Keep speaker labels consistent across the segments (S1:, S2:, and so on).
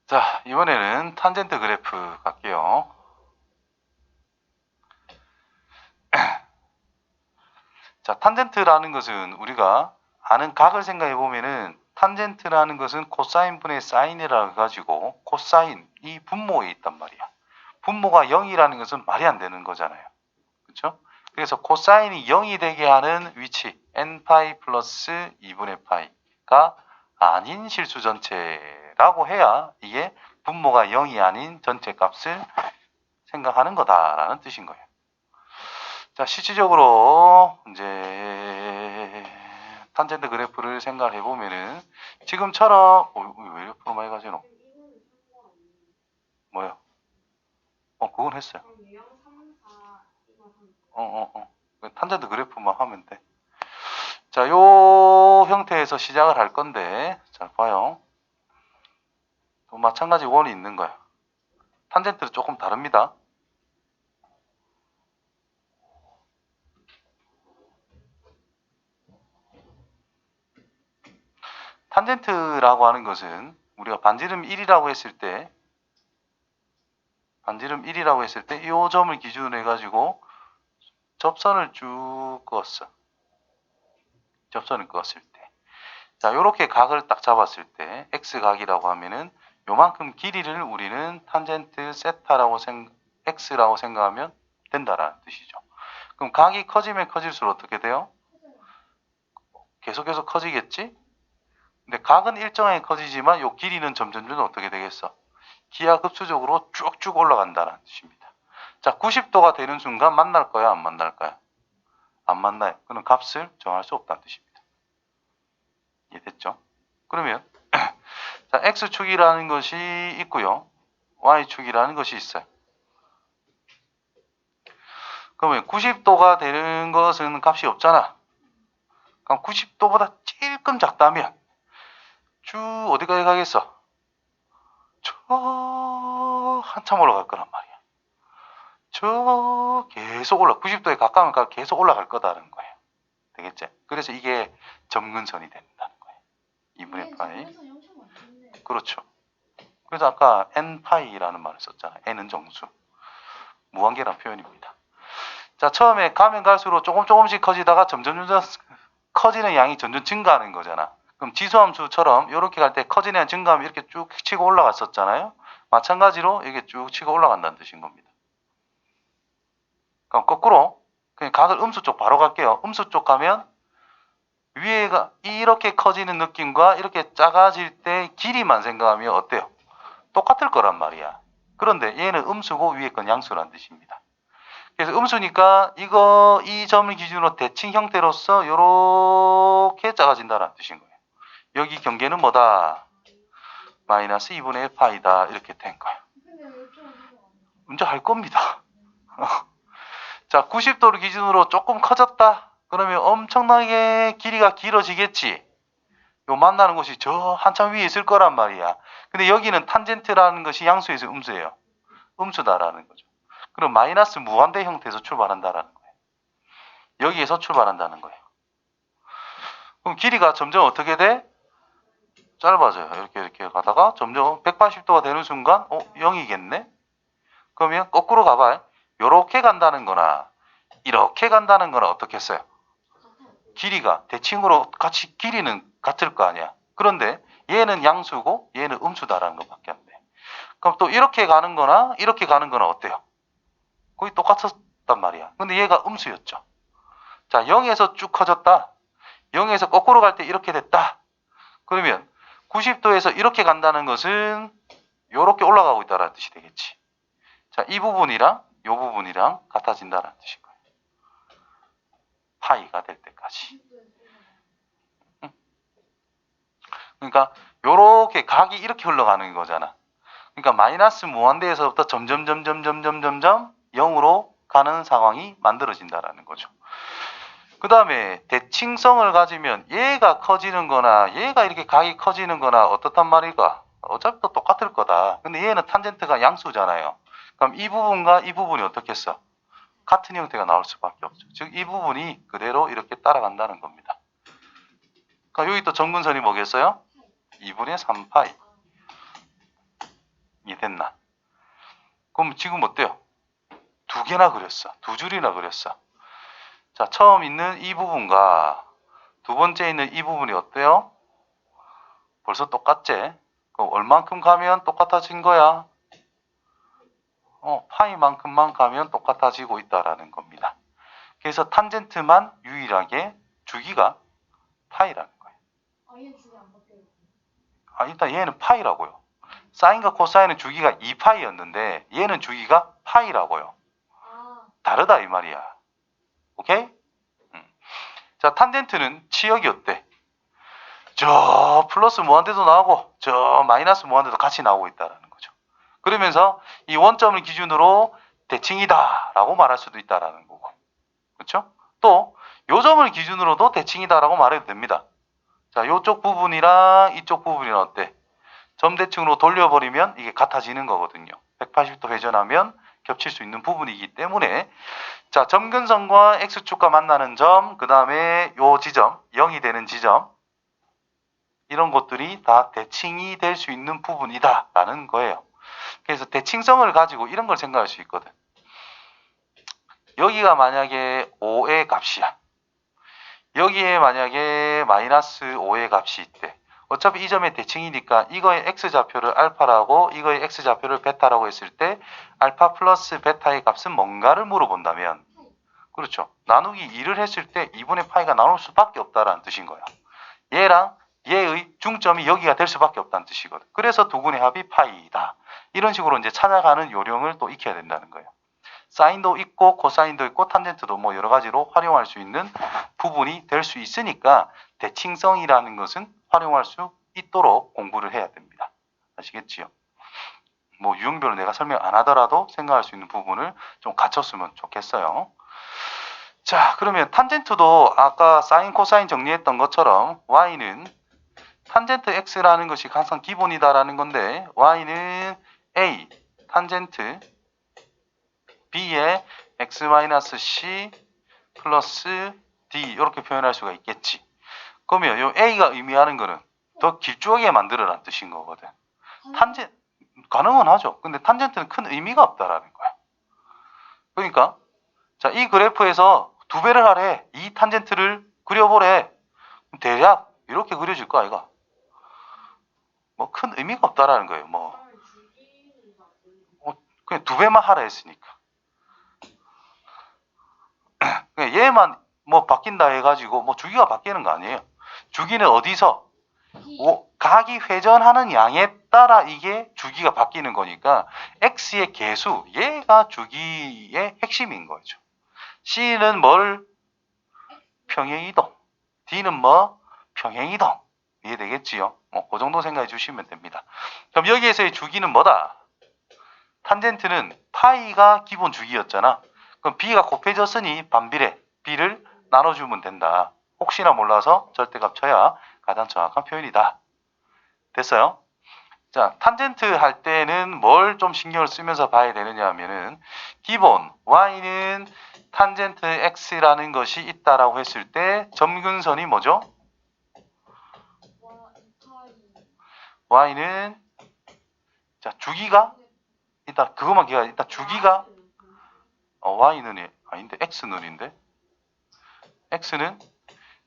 S1: 자, 이번에는 탄젠트 그래프 갈게요. 자, 탄젠트라는 것은 우리가 아는 각을 생각해 보면은 탄젠트라는 것은 코사인 분의 사인이라 가지고 코사인 이 분모에 있단 말이야. 분모가 0이라는 것은 말이 안 되는 거잖아요. 그렇죠? 그래서 코사인이 0이 되게 하는 위치 n파이 플러스 2분의 파이가 아닌 실수 전체라고 해야 이게 분모가 0이 아닌 전체 값을 생각하는 거다라는 뜻인 거예요. 자, 실질적으로 이제 탄젠트 그래프를 생각해 보면은 지금처럼 왜 옆으로 많이 가지노? 뭐요? 그건 했어요. 탄젠트 그래프만 하면 돼. 자, 요 형태에서 시작을 할 건데, 자, 봐요. 또 마찬가지 원이 있는 거야. 탄젠트는 조금 다릅니다. 탄젠트라고 하는 것은 우리가 반지름 1이라고 했을 때, 이 점을 기준으로 해가지고 접선을 쭉 그었어. 접선을 그었을 때. 자, 요렇게 각을 딱 잡았을 때, x각이라고 하면은 요만큼 길이를 우리는 탄젠트 세타라고 x라고 생각하면 된다라는 뜻이죠. 그럼 각이 커지면 커질수록 어떻게 돼요? 계속해서 커지겠지? 근데 각은 일정하게 커지지만 요 길이는 점점 어떻게 되겠어? 기하급수적으로 쭉쭉 올라간다는 뜻입니다. 자, 90도가 되는 순간 만날 거야, 안 만날 거야? 안 만나요. 그럼 값을 정할 수 없다는 뜻입니다. 이해됐죠? 그러면 자, x축이라는 것이 있고요. y축이라는 것이 있어요. 그러면 90도가 되는 것은 값이 없잖아. 그럼 90도보다 찔끔 작다면 쭉 어디까지 가겠어? 저 한참 올라갈 거란 말이야. 저 계속 90도에 가까우면 계속 올라갈 거다라는 거예요. 되겠지? 그래서 이게 점근선이 된다는 거예요. 2분의 파이. 그렇죠. 그래서 아까 n파이라는 말을 썼잖아요. n은 정수. 무한계란 표현입니다. 자, 처음에 가면 갈수록 조금씩 커지다가 점점 커지는 양이 점점 증가하는 거잖아. 그럼 지수함수처럼 이렇게 갈 때 커지는 양 증가하면 이렇게 쭉 치고 올라갔었잖아요. 마찬가지로 이게 쭉 치고 올라간다는 뜻인 겁니다. 그럼 거꾸로 그냥 각을 음수 쪽 바로 갈게요. 음수 쪽 가면 위에가 이렇게 커지는 느낌과 이렇게 작아질 때 길이만 생각하면 어때요? 똑같을 거란 말이야. 그런데 얘는 음수고 위에 건 양수란 뜻입니다. 그래서 음수니까 이 점을 기준으로 대칭 형태로서 이렇게 작아진다는 뜻인 거예요. 여기 경계는 뭐다? 마이너스 2분의 파이다. 이렇게 된 거예요. 문제 할 겁니다. 자, 90도를 기준으로 조금 커졌다. 그러면 엄청나게 길이가 길어지겠지. 요 만나는 곳이 저 한참 위에 있을 거란 말이야. 근데 여기는 탄젠트라는 것이 양수에서 음수예요. 음수다라는 거죠. 그럼 마이너스 무한대 형태에서 출발한다라는 거예요. 여기에서 출발한다는 거예요. 그럼 길이가 점점 어떻게 돼? 짧아져요. 이렇게 가다가 점점 180도가 되는 순간 0이겠네? 그러면 거꾸로 가봐요. 요렇게 간다는 거나 이렇게 간다는 거나 어떻게 했어요? 길이가 대칭으로 같이 길이는 같을 거 아니야. 그런데 얘는 양수고 얘는 음수다라는 것밖에 안 돼. 그럼 또 이렇게 가는 거나 이렇게 가는 거나 어때요? 거의 똑같았단 말이야. 근데 얘가 음수였죠. 자, 0에서 쭉 커졌다. 0에서 거꾸로 갈 때 이렇게 됐다. 그러면 90도에서 이렇게 간다는 것은 이렇게 올라가고 있다는 뜻이 되겠지. 자, 이 부분이랑 이 부분이랑 같아진다는 뜻인 거예요. 파이가 될 때까지. 그러니까 요렇게 각이 이렇게 흘러가는 거잖아. 그러니까 마이너스 무한대에서부터 점점 0으로 가는 상황이 만들어진다라는 거죠. 그 다음에 대칭성을 가지면 얘가 커지는 거나 얘가 이렇게 각이 커지는 거나 어떻단 말일까? 어차피 또 똑같을 거다. 근데 얘는 탄젠트가 양수잖아요. 그럼 이 부분과 이 부분이 어떻겠어? 같은 형태가 나올 수밖에 없죠. 즉 이 부분이 그대로 이렇게 따라간다는 겁니다. 그러니까 여기 또 점근선이 뭐겠어요? 2분의 3파이. 됐나? 그럼 지금 어때요? 두 개나 그렸어. 두 줄이나 그렸어. 자, 처음 있는 이 부분과 두 번째 있는 이 부분이 어때요? 벌써 똑같지? 그럼 얼만큼 가면 똑같아진 거야? 파이만큼만 가면 똑같아지고 있다라는 겁니다. 그래서 탄젠트만 유일하게 주기가 파이라는 거예요.
S2: 얘는 주기 안 바뀌어요.
S1: 일단 얘는 파이라고요. 사인과 코사인은 주기가 2파이였는데 얘는 주기가 파이라고요. 다르다 이 말이야. 오케이? 자, 탄젠트는 치역이 어때? 저 플러스 무한대도 나오고 저 마이너스 무한대도 같이 나오고 있다라는 거죠. 그러면서 이 원점을 기준으로 대칭이다 라고 말할 수도 있다라는 거고, 그렇죠? 또 요 점을 기준으로도 대칭이다 라고 말해도 됩니다. 자, 요쪽 부분이랑 이쪽 부분이랑 어때? 점대칭으로 돌려버리면 이게 같아지는 거거든요. 180도 회전하면 겹칠 수 있는 부분이기 때문에, 자, 점근선과 X축과 만나는 점, 그 다음에 요 지점, 0이 되는 지점, 이런 것들이 다 대칭이 될 수 있는 부분이다 라는 거예요. 그래서 대칭성을 가지고 이런 걸 생각할 수 있거든. 여기가 만약에 5의 값이야. 여기에 만약에 마이너스 5의 값이 있대. 어차피 이 점의 대칭이니까 이거의 x좌표를 알파라고 이거의 x좌표를 베타라고 했을 때 알파 플러스 베타의 값은 뭔가를 물어본다면, 그렇죠, 나누기 2를 했을 때 2분의 파이가 나올 수밖에 없다라는 뜻인 거야. 얘랑 얘의 중점이 여기가 될 수밖에 없다는 뜻이거든. 그래서 두 군의 합이 파이다. 이런 식으로 이제 찾아가는 요령을 또 익혀야 된다는 거예요. 사인도 있고 코사인도 있고 탄젠트도 뭐 여러 가지로 활용할 수 있는 부분이 될 수 있으니까 대칭성이라는 것은 활용할 수 있도록 공부를 해야 됩니다. 아시겠지요? 뭐 유형별로 내가 설명 안 하더라도 생각할 수 있는 부분을 좀 갖췄으면 좋겠어요. 자, 그러면 탄젠트도 아까 사인 코사인 정리했던 것처럼 y는 탄젠트 x라는 것이 항상 기본이다라는 건데, y는 a 탄젠트 b의 x-c 플러스 d 이렇게 표현할 수가 있겠지. 그러면 요 a가 의미하는 거는 더 길쭉하게 만들어라는 뜻인 거거든. 탄젠 가능은 하죠. 근데 탄젠트는 큰 의미가 없다라는 거야. 그러니까 자, 이 그래프에서 두 배를 하래. 이 탄젠트를 그려보래. 대략 이렇게 그려질 거 아이가? 뭐 큰 의미가 없다라는 거예요. 그냥 두 배만 하라 했으니까. 얘만 뭐 바뀐다 해가지고 뭐 주기가 바뀌는 거 아니에요. 주기는 어디서? 각이 회전하는 양에 따라 이게 주기가 바뀌는 거니까 x의 개수, 얘가 주기의 핵심인 거죠. c는 뭘? 평행이동. d는 뭐? 평행이동. 이해되겠지요? 그 정도 생각해 주시면 됩니다. 그럼 여기에서의 주기는 뭐다? 탄젠트는 파이가 기본 주기였잖아. 그럼 b가 곱해졌으니 반비례 b를 나눠주면 된다. 혹시나 몰라서 절대값 쳐야 가장 정확한 표현이다. 됐어요? 자, 탄젠트 할 때는 뭘 좀 신경을 쓰면서 봐야 되느냐 하면은, 기본 y는 탄젠트 x라는 것이 있다라고 했을 때 점근선이 뭐죠? y는 자, 주기가 일단 그것만 기억. 일단 주기가 y는 아닌데 x는인데, x는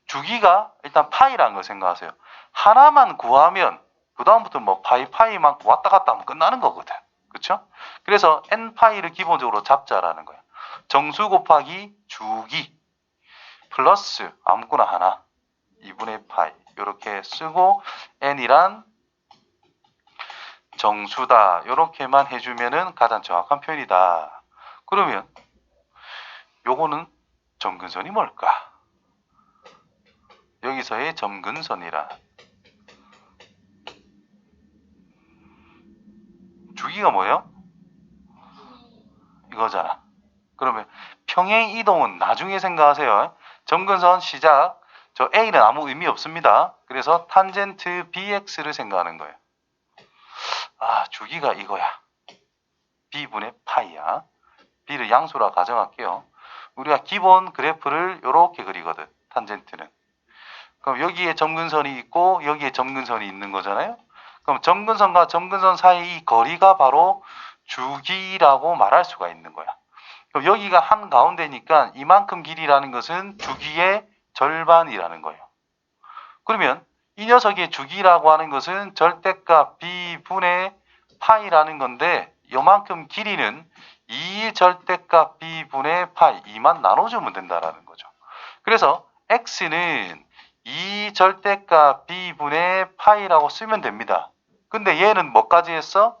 S1: 주기가 일단 파이라는 걸 생각하세요. 하나만 구하면 그 다음부터 뭐 파이만 왔다 갔다 하면 끝나는 거거든. 그렇죠? 그래서 n파이를 기본적으로 잡자라는 거야. 정수 곱하기 주기 플러스 아무거나 하나 2분의 파이 이렇게 쓰고, n이란 정수다 이렇게만 해주면은 가장 정확한 표현이다. 그러면 요거는 점근선이 뭘까? 여기서의 점근선이란 주기가 뭐예요? 이거잖아. 그러면 평행 이동은 나중에 생각하세요. 점근선 시작. 저 A는 아무 의미 없습니다. 그래서 탄젠트 BX를 생각하는 거예요. 주기가 이거야. B분의 파이야. B를 양수라 가정할게요. 우리가 기본 그래프를 이렇게 그리거든. 탄젠트는. 그럼 여기에 점근선이 있고 여기에 점근선이 있는 거잖아요. 그럼 점근선과 점근선 사이 이 거리가 바로 주기라고 말할 수가 있는 거야. 그럼 여기가 한가운데니까 이만큼 길이라는 것은 주기의 절반이라는 거예요. 그러면 이 녀석의 주기라고 하는 것은 절대값 b분의 파이라는 건데 요만큼 길이는 2 절대값 b분의 파이 2만 나눠주면 된다라는 거죠. 그래서 x는 2 절대값 b분의 파이라고 쓰면 됩니다. 근데 얘는 뭐까지 했어?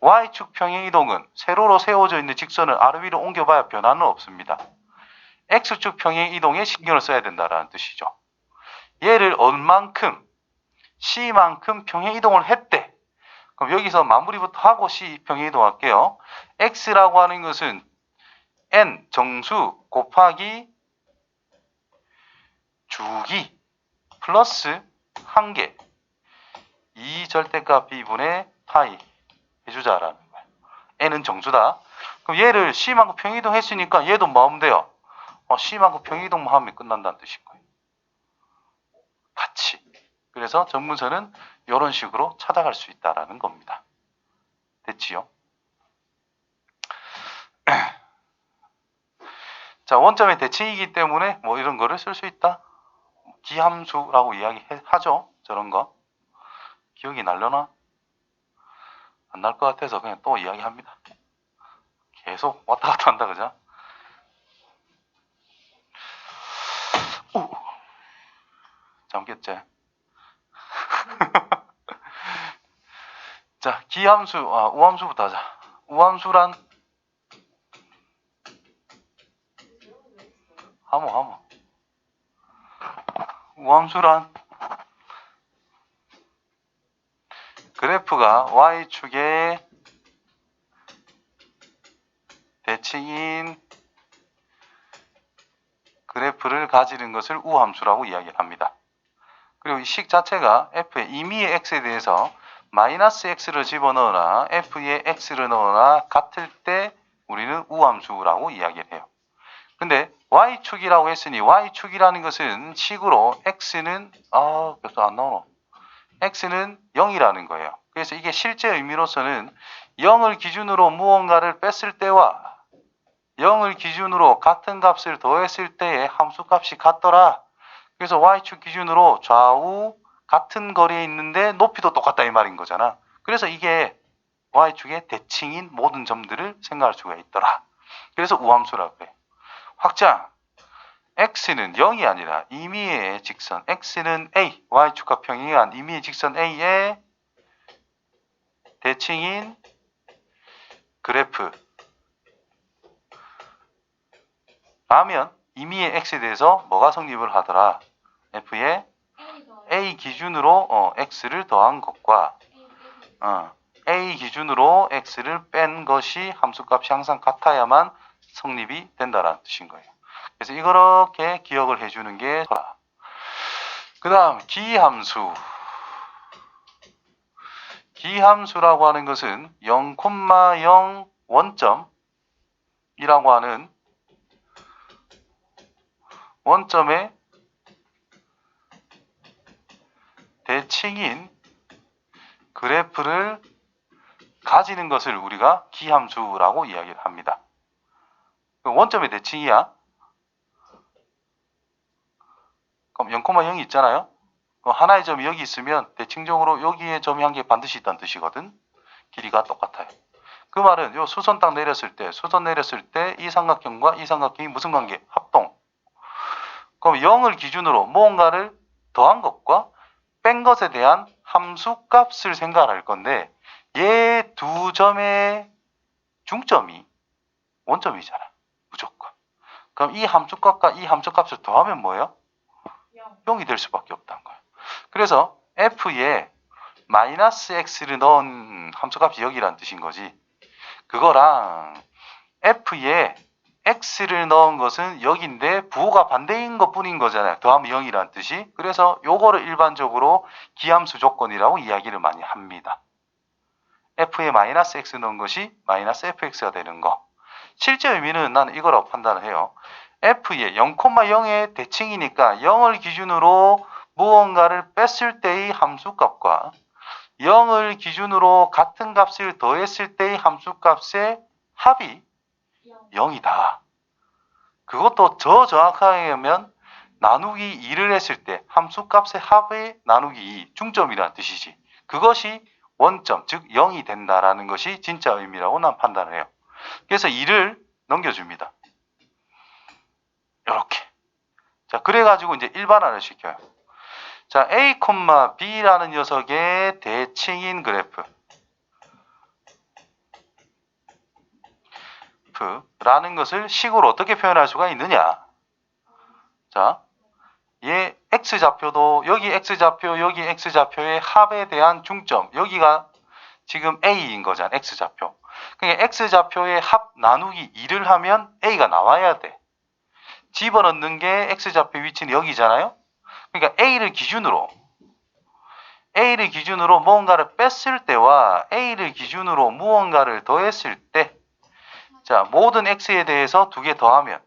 S1: y축 평행이동은 세로로 세워져 있는 직선을 아래 위로 옮겨봐야 변화는 없습니다. x축 평행이동에 신경을 써야 된다는 뜻이죠. 얘를 얼만큼 c만큼 평행이동을 했대. 그럼 여기서 마무리부터 하고 c 평행이동 할게요. x라고 하는 것은 n 정수 곱하기 주기 플러스 1개 2 절대값 b분의 파이 해주자라는 거야. n은 정수다. 그럼 얘를 c만큼 평행이동 했으니까 얘도 뭐 하면 돼요? c만큼 평행이동만 하면 끝난다는 뜻인 거예요. 같이. 그래서 점근선은 이런 식으로 찾아갈 수 있다라는 겁니다. 됐지요? 자, 원점의 대칭이기 때문에 뭐 이런 거를 쓸 수 있다. 기함수라고 이야기하죠. 저런 거. 기억이 날려나? 안 날 것 같아서 그냥 또 이야기합니다. 계속 왔다 갔다 한다, 그죠? 잠겼지? 자, 기함수, 우함수부터 하자. 우함수란 하모. 우함수란 그래프가 y축의 대칭인 그래프를 가지는 것을 우함수라고 이야기를 합니다. 그리고 이 식 자체가 f의 임의의 x에 대해서 마이너스 x를 집어넣으나 f의 x를 넣으나 같을 때 우리는 우함수라고 이야기를 해요. 근데 y축이라고 했으니 y축이라는 것은 식으로 x는 몇 안 나오노? x는 0이라는 거예요. 그래서 이게 실제 의미로서는 0을 기준으로 무언가를 뺐을 때와 0을 기준으로 같은 값을 더했을 때의 함수값이 같더라. 그래서 y축 기준으로 좌우 같은 거리에 있는데 높이도 똑같다 이 말인 거잖아. 그래서 이게 y축의 대칭인 모든 점들을 생각할 수가 있더라. 그래서 우함수라고 해. 확장. x는 0이 아니라 임의의 직선 x는 a, y축과 평행한 임의의 직선 a의 대칭인 그래프 라면 임의의 x에 대해서 뭐가 성립을 하더라? f의 a 기준으로 x를 더한 것과 a 기준으로 x를 뺀 것이 함수값이 항상 같아야만 성립이 된다는 뜻인 거예요. 그래서 이렇게 기억을 해주는 게 그 다음 기함수. 기함수라고 하는 것은 0,0 원점이라고 하는 원점의 대칭인 그래프를 가지는 것을 우리가 기함수라고 이야기를 합니다. 원점의 대칭이야. 그럼 0,0이 있잖아요. 그럼 하나의 점이 여기 있으면 대칭적으로 여기에 점이 한 개 반드시 있다는 뜻이거든. 길이가 똑같아요. 그 말은 요 수선 딱 내렸을 때 이 삼각형과 이 삼각형이 무슨 관계? 합동. 그럼 0을 기준으로 무언가를 더한 것과 뺀 것에 대한 함수값을 생각할 건데 얘 두 점의 중점이 원점이잖아. 무조건. 그럼 이 함수값과 이 함수값을 더하면 뭐예요? 0이 될 수밖에 없다는 거예요. 그래서 f에 마이너스 x를 넣은 함수값이 여기라는 뜻인 거지. 그거랑 f에 x를 넣은 것은 여기인데 부호가 반대인 것 뿐인 거잖아요. 더하면 0이라는 뜻이. 그래서 요거를 일반적으로 기함수 조건이라고 이야기를 많이 합니다. f에 마이너스 x 넣은 것이 마이너스 fx가 되는 거. 실제 의미는 나는 이거라고 판단을 해요. f의 0,0의 대칭이니까 0을 기준으로 무언가를 뺐을 때의 함수값과 0을 기준으로 같은 값을 더했을 때의 함수값의 합이 0이다. 그것도 더 정확하게 하면 나누기 2를 했을 때 함수값의 합의 나누기 2, 중점이라는 뜻이지. 그것이 원점, 즉 0이 된다라는 것이 진짜 의미라고 난 판단을 해요. 그래서 2를 넘겨줍니다. 이렇게. 자, 그래가지고 이제 일반화를 시켜요. 자, A, B라는 녀석의 대칭인 그래프. 라는 것을 식으로 어떻게 표현할 수가 있느냐. 자, 얘 X좌표도 여기 X좌표, 여기 X좌표의 합에 대한 중점. 여기가 지금 A인 거잖아. X좌표. 그러니까 X좌표의 합 나누기 2를 하면 A가 나와야 돼. 집어넣는 게 X좌표 위치는 여기잖아요. 그러니까 A를 기준으로 무언가를 뺐을 때와 A를 기준으로 무언가를 더했을 때, 자, 모든 X에 대해서 2개 더하면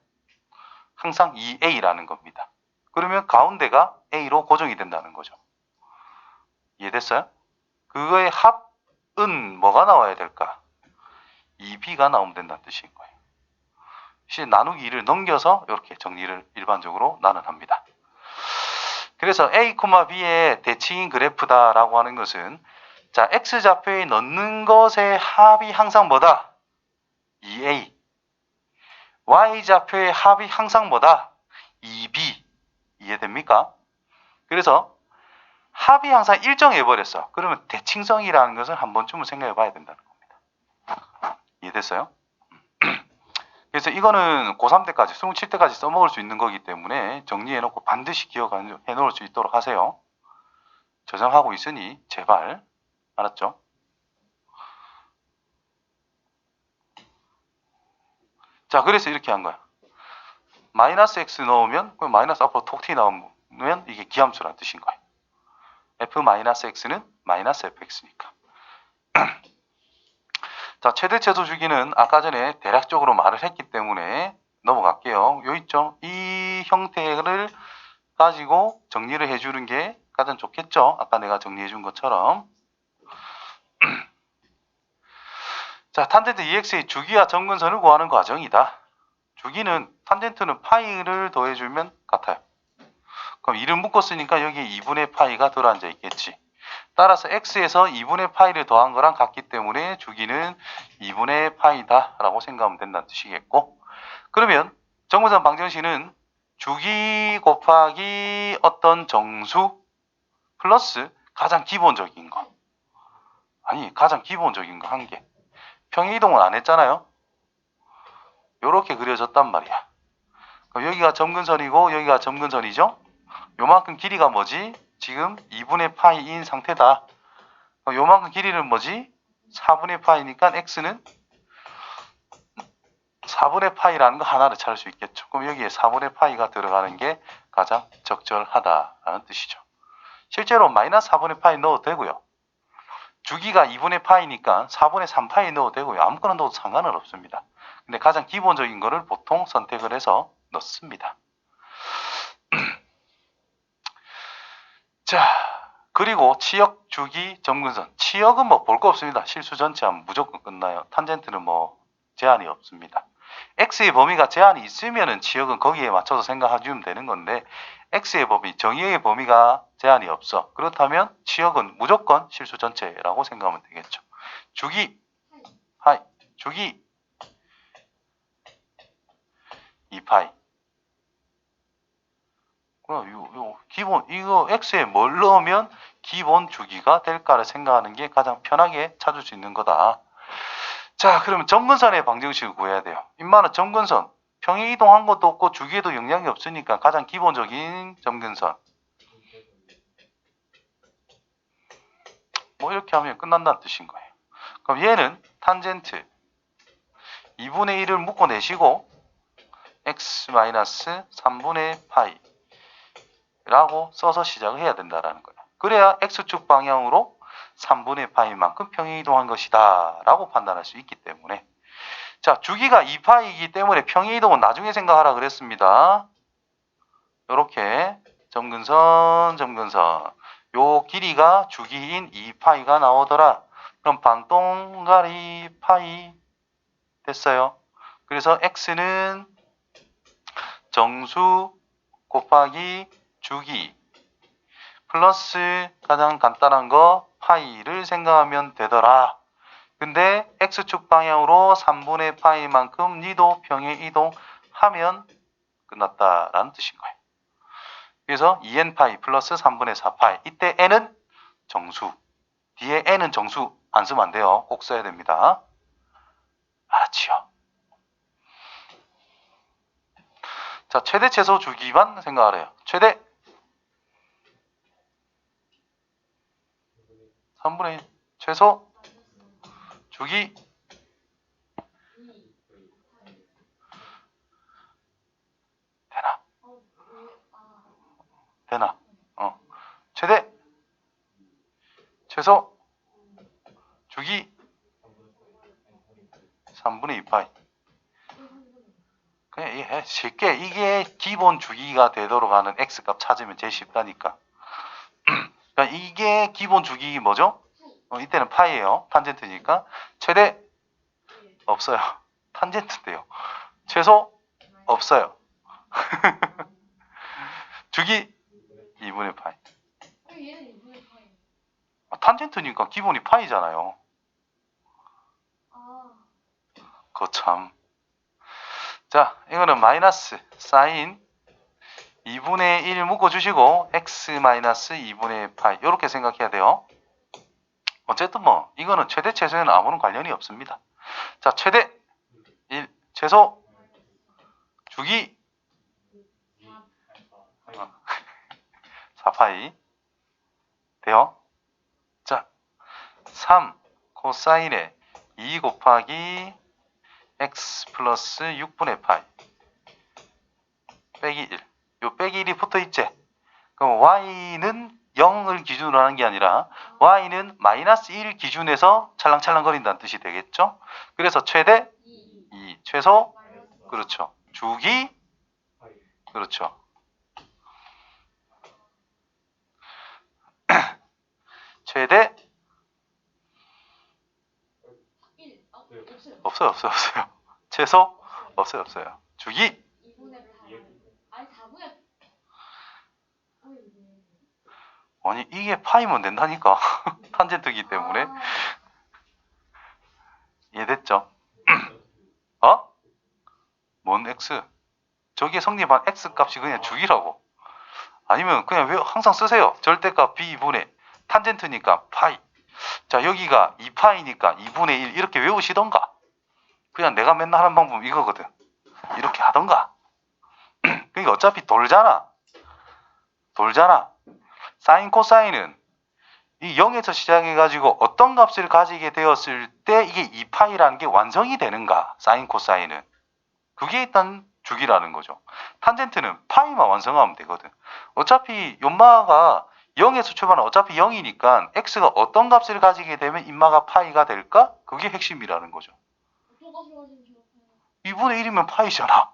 S1: 항상 2A라는 겁니다. 그러면 가운데가 A로 고정이 된다는 거죠. 이해됐어요? 그거의 합은 뭐가 나와야 될까? 2B가 나오면 된다는 뜻인 거예요. 나누기 2를 넘겨서 이렇게 정리를 일반적으로 나는 합니다. 그래서 A, B의 대칭인 그래프다라고 하는 것은, 자, X좌표에 넣는 것의 합이 항상 뭐다? 2A. Y좌표의 합이 항상 뭐다? 2B. 이해됩니까? 그래서 합이 항상 일정해버렸어. 그러면 대칭성이라는 것을 한 번쯤은 생각해 봐야 된다는 겁니다. 이해됐어요? 그래서 이거는 고3 때까지, 27때까지 써먹을 수 있는 거기 때문에 정리해놓고 반드시 기억해 놓을 수 있도록 하세요. 저장하고 있으니 제발. 알았죠? 자, 그래서 이렇게 한 거야. 마이너스 x 넣으면, 마이너스 앞으로 톡 튀 나오면 이게 기함수라는 뜻인 거예요. f-x는 마이너스 fx니까. 자, 최대 최소 주기는 아까 전에 대략적으로 말을 했기 때문에 넘어갈게요. 요 있죠? 이 형태를 가지고 정리를 해주는 게 가장 좋겠죠? 아까 내가 정리해 준 것처럼. 자, 탄젠트 EX의 주기와 점근선을 구하는 과정이다. 주기는 탄젠트는 파이를 더해주면 같아요. 그럼 2를 묶었으니까 여기에 2분의 파이가 들어앉아 있겠지. 따라서 x에서 2분의 파이를 더한 거랑 같기 때문에 주기는 2분의 파이다 라고 생각하면 된다는 뜻이겠고, 그러면 정근선 방정식은 주기 곱하기 어떤 정수 플러스 가장 기본적인 거, 아니 가장 기본적인 거 한 개, 평행이동은 안 했잖아요. 요렇게 그려졌단 말이야. 그럼 여기가 점근선이고 여기가 점근선이죠. 요만큼 길이가 뭐지? 지금 2분의 파이인 상태다. 요만큼 길이는 뭐지? 4분의 파이니까 x는 4분의 파이라는 거 하나를 찾을 수 있겠죠. 그럼 여기에 4분의 파이가 들어가는 게 가장 적절하다라는 뜻이죠. 실제로 마이너스 4분의 파이 넣어도 되고요. 주기가 2분의 파이니까 4분의 3파이 넣어도 되고요. 아무거나 넣어도 상관은 없습니다. 근데 가장 기본적인 거를 보통 선택을 해서 넣습니다. 자, 그리고 치역, 주기, 점근선. 치역은 뭐 볼 거 없습니다. 실수 전체 하면 무조건 끝나요. 탄젠트는 뭐 제한이 없습니다. x의 범위가 제한이 있으면은 치역은 거기에 맞춰서 생각해주면 되는 건데, x의 범위, 정의의 범위가 제한이 없어. 그렇다면 치역은 무조건 실수 전체라고 생각하면 되겠죠. 주기, 하이, 주기 2파이. 그럼 기본, 이거 x에 뭘 넣으면 기본 주기가 될까를 생각하는 게 가장 편하게 찾을 수 있는 거다. 자, 그러면 점근선의 방정식을 구해야 돼요. 인마는 점근선, 평행 이동한 것도 없고 주기에도 영향이 없으니까 가장 기본적인 점근선. 뭐 이렇게 하면 끝난다는 뜻인 거예요. 그럼 얘는 탄젠트 2분의 1을 묶어내시고 x-3분의 파이 라고 써서 시작을 해야 된다는 거예요. 그래야 x축 방향으로 3분의 파이만큼 평행 이동한 것이다 라고 판단할 수 있기 때문에, 자, 주기가 2파이이기 때문에 평행 이동은 나중에 생각하라 그랬습니다. 요렇게 점근선, 점근선. 요 길이가 주기인 2파이가 나오더라. 그럼 반동가리 파이 됐어요. 그래서 x는 정수 곱하기 주기 플러스 가장 간단한 거 파이를 생각하면 되더라. 근데 x축 방향으로 3분의 파이만큼 니도 평행 이동하면 끝났다라는 뜻인 거예요. 그래서 2n파이 플러스 3분의 4파이. 이때 n은 정수. 뒤에 n은 정수 안 쓰면 안 돼요. 꼭 써야 됩니다. 알았지요? 자, 최대 최소 주기만 생각하래요. 최대 3분의 1 최소 주기 되나? 되나? 최대 최소 주기 3분의 2파이. 그냥 쉽게 이게 기본 주기가 되도록 하는 x값 찾으면 제일 쉽다니까. 그러니까 이게 기본 주기 뭐죠? 이때는 파이예요. 탄젠트니까. 최대 없어요. 탄젠트인데요. 최소 없어요. 주기 2분의 파이. 탄젠트니까 기본이 파이잖아요. 거참. 자, 이거는 마이너스 사인 2분의 1 묶어주시고 x 마이너스 2분의 파이 이렇게 생각해야 돼요. 어쨌든 뭐 이거는 최대 최소에는 아무런 관련이 없습니다. 자, 최대 1 최소 주기 4파이 돼요. 자, 3 코사인에 2 곱하기 x 플러스 6분의 파이 빼기 1. 요 빼기 1이 붙어있지? 그럼 y는 0을 기준으로 하는 게 아니라 y는 마이너스 1 기준에서 찰랑찰랑 거린다는 뜻이 되겠죠? 그래서 최대 2, 최소 그렇죠. 주기 그렇죠. 최대 없어요. 최소 없어요. 주기 아니 이게 파이면 된다니까. 탄젠트이기 때문에. 이해됐죠? 뭔 x? 저기에 성립한 x 값이 그냥 주기라고. 아니면 그냥 항상 쓰세요. 절대값 b분의 탄젠트니까 파이. 자, 여기가 2파이니까 2분의 1 이렇게 외우시던가. 그냥 내가 맨날 하는 방법 이거거든. 이렇게 하던가. 그러니까 어차피 돌잖아. 사인 코사인은 이 0에서 시작해가지고 어떤 값을 가지게 되었을 때 이게 2파이라는 게 완성이 되는가. 사인 코사인은. 그게 일단 주기라는 거죠. 탄젠트는 파이만 완성하면 되거든. 어차피 연마가 0에서 출발은 어차피 0이니까 x가 어떤 값을 가지게 되면 인마가 파이가 될까? 그게 핵심이라는 거죠. 2분의 1이면 파이잖아.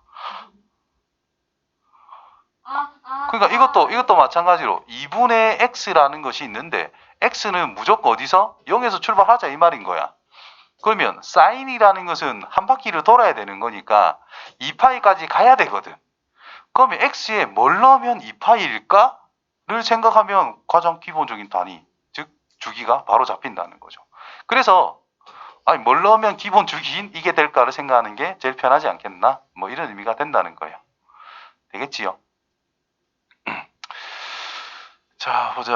S1: 그러니까 이것도 마찬가지로 2분의 x라는 것이 있는데 x는 무조건 어디서? 0에서 출발하자 이 말인 거야. 그러면 사인이라는 것은 한 바퀴를 돌아야 되는 거니까 2파이까지 가야 되거든. 그러면 x에 뭘 넣으면 2파이일까를 생각하면 가장 기본적인 단위, 즉 주기가 바로 잡힌다는 거죠. 그래서 뭘 넣으면 기본 주기인 이게 될까를 생각하는 게 제일 편하지 않겠나? 뭐 이런 의미가 된다는 거예요. 되겠지요? 자, 보자.